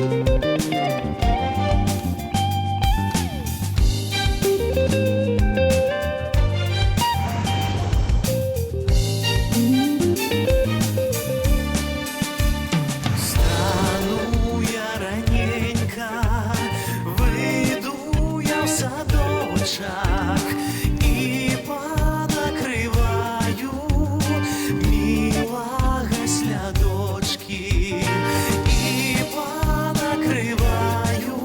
І понакриваю мила гасля дочки, і понакриваю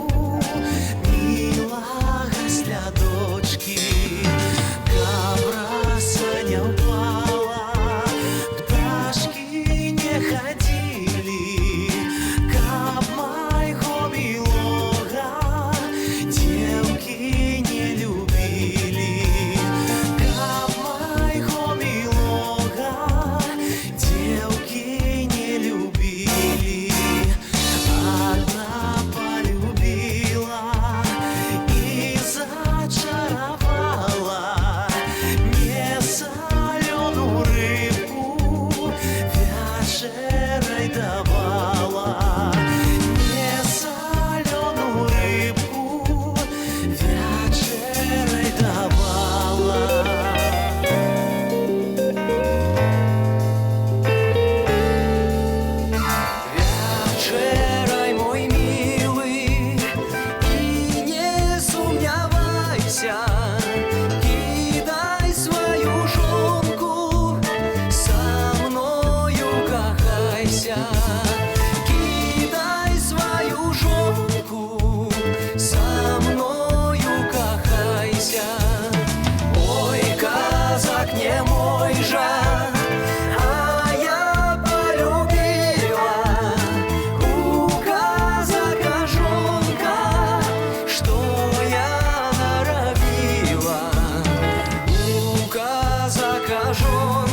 мила гасля дочки. Кабраса не упала, пташки не ходили, каб майго милога девки не любили, каб майго милога девки не любили. Одна полюбила и зачаровала мне соленую рыбку, вечерой давала мне соленую рыбку, вечерой давала. Вечерой, мой милый, и не сумнявайся, кидай свою жонку, со мною кахайся, кидай свою жонку, со мною кахайся. Ой, казак не мой же, а я полюбила у казака жонка, что я норовила. У казака жонка,